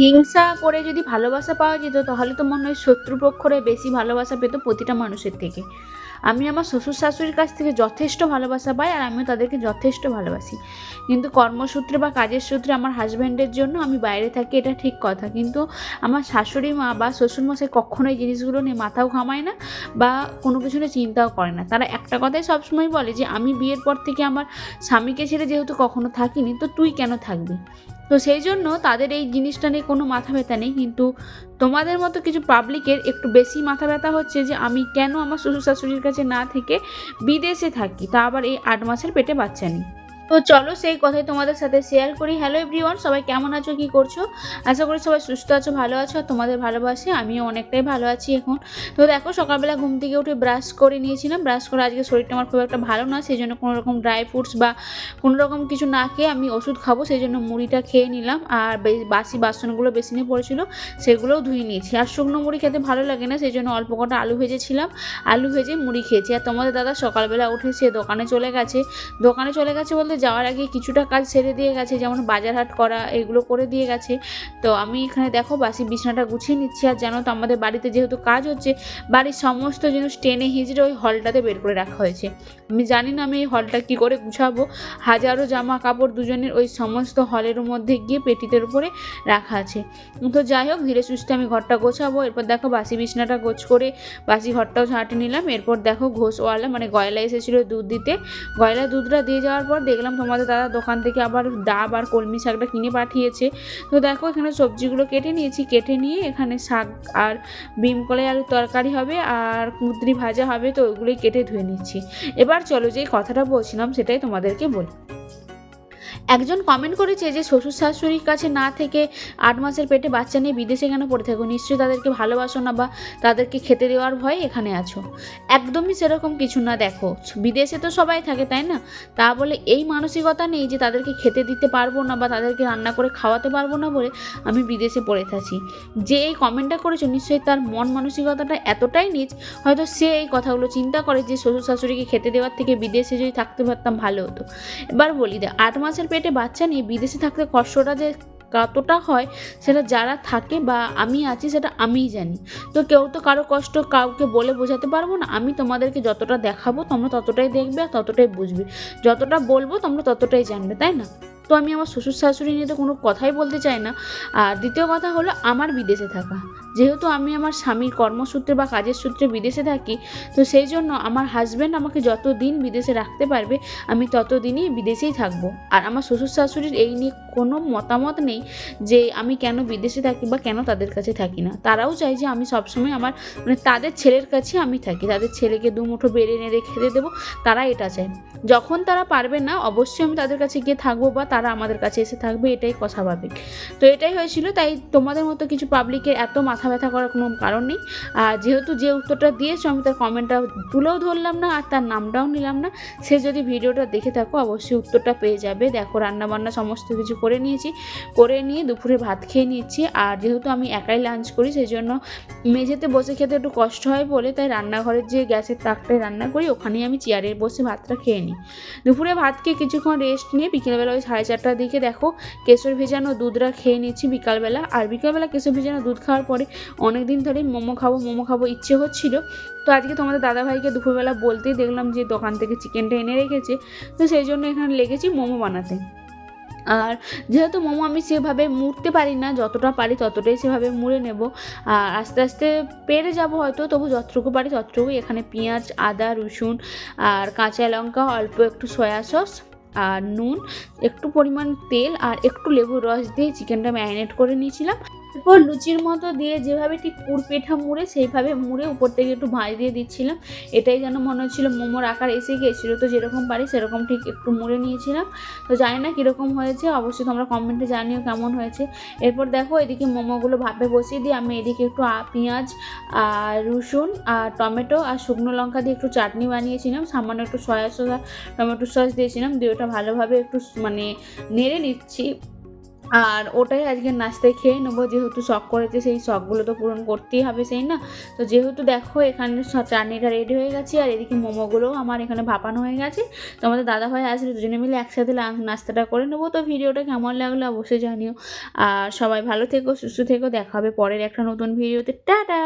হিংসা করে যদি ভালোবাসা পাওয়া যেত তাহলে তো মনে হয় শত্রুপক্ষরে বেশি ভালোবাসা পেত প্রতিটা মানুষের থেকে। আমি আমার শ্বশুর শাশুড়ির কাছ থেকে যথেষ্ট ভালোবাসা পাই আর আমিও তাদেরকে যথেষ্ট ভালোবাসি, কিন্তু কর্মসূত্রে বা কাজের সূত্রে আমার হাজব্যান্ডের জন্য আমি বাইরে থাকি, এটা ঠিক কথা। কিন্তু আমার শাশুড়ি মা বা শ্বশুরমশাই কখনোই জিনিসগুলো নিয়ে মাথাও ঘামায় না বা কোনো কিছু নিয়ে চিন্তাও করে না। তারা একটা কথাই সবসময় বলে যে আমি বিয়ের পর থেকে আমার স্বামীকে ছেড়ে যেহেতু কখনো থাকিনি, তো তুই কেন থাকবি। তো সেই জন্য তাদের এই জিনিসটা নিয়ে কোনো মাথা ব্যথা নেই। কিন্তু তোমাদের মতো কিছু পাবলিকের একটু বেশি মাথা ব্যথা হচ্ছে যে আমি কেন আমার শ্বশুর শাশুড়ির কাছে না থেকে বিদেশে থাকি, তা আবার এই 8 মাসের পেটে বাচ্চা নেই। তো চলো সেই কথাই তোমাদের সাথে শেয়ার করি। হ্যালো এভরিওয়ান, সবাই কেমন আছো, কি করছো? আশা করি সবাই সুস্থ আছো, ভালো আছো। আর তোমাদের ভালোবাসে আমিও অনেকটাই ভালো আছি এখন। তো দেখো, সকালবেলা ঘুম থেকে উঠে ব্রাশ করে নিয়েছিলাম। ব্রাশ করে আজকে শরীরটা আমার খুব একটা ভালো না, সেই জন্য কোনো রকম ড্রাই ফ্রুটস বা কোনো রকম কিছু না খেয়ে আমি ওষুধ খাবো, সেই জন্য মুড়িটা খেয়ে নিলাম। আর বাসি বাসনগুলো বেসিনে পড়েছিল, সেগুলোও ধুয়ে নিয়েছি। আর শুকনো মুড়ি খেতে ভালো লাগে না, সেই জন্য অল্প কটা আলু ভেজেছিলাম, আলু ভেজে মুড়ি খেয়েছি। আর তোমাদের দাদা সকালবেলা উঠে সে দোকানে চলে গেছে। বলতে যাওয়ার আগে কিছুটা কাজ সেরে দিয়ে গেছে, যেমন বাজার হাট করা, এগুলো করে দিয়ে গেছে। তো আমি এখানে দেখো বাসি বিছানাটা গুছিয়ে নিচ্ছি। আর জানো তো আমাদের বাড়িতে যেহেতু কাজ হচ্ছে, বাড়ির সমস্ত জিনিস টেনে হিঁচড়ে ওই হলটাতে বের করে রাখা হয়েছে। আমি জানি না আমি এই হলটা কী করে গুছাবো। হাজারো জামা কাপড় দুজনের ওই সমস্ত হলের মধ্যে গিয়ে পেটিতের উপরে রাখা আছে। তো যাই হোক, ধীরে সুস্থে আমি ঘরটা গোছাবো। এরপর দেখো বাসি বিছানাটা গোছ করে বাসি ঘরটাও ঝাঁটে নিলাম। এরপর দেখো ঘোষওয়ালা মানে গয়লা এসেছিলো দুধ দিতে। গয়লা দুধটা দিয়ে যাওয়ার পর দেখলাম তোমাদের দাদা দোকান থেকে আবার ডাব আর কলমি শাকটা কিনে পাঠিয়েছে। তো দেখো এখানে সবজিগুলো কেটে নিয়েছি, কেটে নিয়ে এখানে শাক আর বিম কলাই আলুর তরকারি হবে আর কুঁদরি ভাজা হবে, তো ওইগুলোই কেটে ধুয়ে নিচ্ছি। এবার চলো যে কথাটা বলছিলাম সেটাই তোমাদেরকে বলি। একজন কমেন্ট করেছে যে শ্বশুর শাশুড়ির কাছে না থেকে 8 মাসের পেটে বাচ্চা নিয়ে বিদেশে কেন পড়ে থাকো, নিশ্চয়ই তাদেরকে ভালোবাসো না বা তাদেরকে খেতে দেওয়ার ভয়ে এখানে আছো। একদমই সেরকম কিছু না। দেখো বিদেশে তো সবাই থাকে, তাই না? তা বলে এই মানসিকতা নেই যে তাদেরকে খেতে দিতে পারবো না বা তাদেরকে রান্না করে খাওয়াতে পারবো না বলে আমি বিদেশে পড়ে থাকি। যে এই কমেন্টটা করেছো নিশ্চয়ই তার মন মানসিকতাটা এতটাই নিচ, হয়তো সে এই কথাগুলো চিন্তা করে যে শ্বশুর শাশুড়িকে খেতে দেওয়ার থেকে বিদেশে যদি থাকতে পারতাম ভালো হতো। এবার বলি, 8 মাসের পেটে বাচ্চা নিয়ে বিদেশে থাকতে কষ্টটা যে কতটা হয় সেটা যারা থাকে বা আমি আছি সেটা আমিই জানি। তো কেউ তো কারো কষ্ট কাউকে বলে বোঝাতে পারবো না। আমি তোমাদেরকে যতটা দেখাবো তোমরা ততটাই দেখবে আর ততটাই বুঝবে, যতটা বলবো তোমরা ততটাই জানবে, তাই না? তো আমি আমার শ্বশুর শাশুড়ি নিয়ে তো কোনো কথাই বলতে চাই না। আর দ্বিতীয় কথা হলো আমার বিদেশে থাকা, যেহেতু আমি আমার স্বামীর কর্মসূত্রে বা কাজের সূত্রে বিদেশে থাকি, তো সেই জন্য আমার হাজব্যান্ড আমাকে যতদিন বিদেশে রাখতে পারবে আমি ততদিনই বিদেশেই থাকবো। আর আমার শ্বশুর শাশুড়ির এই নিয়ে কোনো মতামত নেই যে আমি কেন বিদেশে থাকি বা কেন তাদের কাছে থাকি না। তারাও চায় যে আমি সবসময় আমার মানে তাদের ছেলের কাছে আমি থাকি, তাদের ছেলেকে দুমুঠো বেড়ে নেড়ে খেতে দেবো, তারা এটা চায়। যখন তারা পারবে না অবশ্যই আমি তাদের কাছে গিয়ে থাকবো বা তারা আমাদের কাছে এসে থাকবে, এটাই স্বাভাবিক। তো এটাই হয়েছিল, তাই তোমাদের মতো কিছু পাবলিকের এত মাথা ব্যথা করার কোনো কারণ নেই। আর যেহেতু যে উত্তরটা দিয়েছো আমি তার কমেন্টটা তুলেও ধরলাম না আর তার নামটাও নিলাম না, সে যদি ভিডিওটা দেখে থাকো অবশ্যই উত্তরটা পেয়ে যাবে। দেখো রান্নাবান্না সমস্ত কিছু করে নিয়েছি, করে নিয়ে দুপুরে ভাত খেয়ে নিচ্ছি। আর যেহেতু আমি একাই লাঞ্চ করি সেই জন্য মেঝেতে বসে খেতে একটু কষ্ট হয় বলে তাই রান্নাঘরের যে গ্যাসের তাকটায় রান্না করি ওখানেই আমি চেয়ারে বসে ভাতটা খেয়ে নিই। দুপুরে ভাত খেয়ে কিছুক্ষণ রেস্ট নিয়ে বিকেলবেলা ওই 4:30টার দিকে দেখো কেশর ভেজানো দুধটা খেয়ে নিচ্ছি বিকালবেলা। আর বিকালবেলা কেশর ভেজানো দুধ খাওয়ার পরে অনেক দিন ধরেই মোমো খাবো ইচ্ছে হচ্ছিল। তো আজকে তোমাদের দাদাভাইকে দুপুরবেলা বলতেই দেখলাম যে দোকান থেকে চিকেনটা এনে রেখেছে, তো সেই জন্য এখানে লেগেছি মোমো বানাতে। আর যেহেতু মোমো আমি সেভাবে মুড়তে পারি না, যতটা পারি ততটাই সেভাবে মুড়ে নেব। আর আস্তে আস্তে পেরে যাব হয়তো, তবু যতটুকু পারি ততটুকুই। এখানে পেঁয়াজ, আদা, রসুন আর কাঁচা লঙ্কা, অল্প একটু সয়া সস আর নুন, একটু পরিমাণ তেল আর একটু লেবুর রস দিয়ে চিকেনটা ম্যারিনেট করে নিয়েছিলাম। এরপর লুচির মতো দিয়ে যেভাবে ঠিক পুরপেঠা মুড়ে সেইভাবে মুড়ে উপর থেকে একটু ভাঁজ দিয়ে দিচ্ছিলাম। এটাই যেন মনে হচ্ছিলো মোমোর আকার এসে গিয়েছিলো। তো যেরকম পারি সেরকম ঠিক একটু মুড়ে নিয়েছিলাম। তো জানি না কীরকম হয়েছে, অবশ্যই তোমরা কমেন্টে জানিও কেমন হয়েছে। এরপর দেখো এদিকে মোমোগুলো ভাপে বসিয়ে দিয়ে আমি এদিকে একটু পেঁয়াজ আর রসুন আর টমেটো আর শুকনো লঙ্কা দিয়ে একটু চাটনি বানিয়েছিলাম, সামান্য একটু সয়া সস আর টমেটো সস দিয়েছিলাম, দিয়ে ওটা ভালোভাবে একটু মানে নেড়ে নিচ্ছি। আর ওটাই আজকে নাস্তায় খেয়ে নেবো, যেহেতু শখ করেছে সেই শখগুলো তো পূরণ করতেই হবে, সেই না? তো যেহেতু দেখো এখানে চাটনিটা রেডি হয়ে গেছে, আর এদিকে মোমোগুলোও আমার এখানে ভাপানো হয়ে গেছে। তো আমাদের দাদাভাই আসলে দুজনে মিলে একসাথে নাস্তাটা করে নেবো। তো ভিডিওটা কেমন লাগলো অবশ্যই জানিও। আর সবাই ভালো থেকো, সুস্থ থেকো, দেখা হবে পরের একটা নতুন ভিডিওতে। টাটা।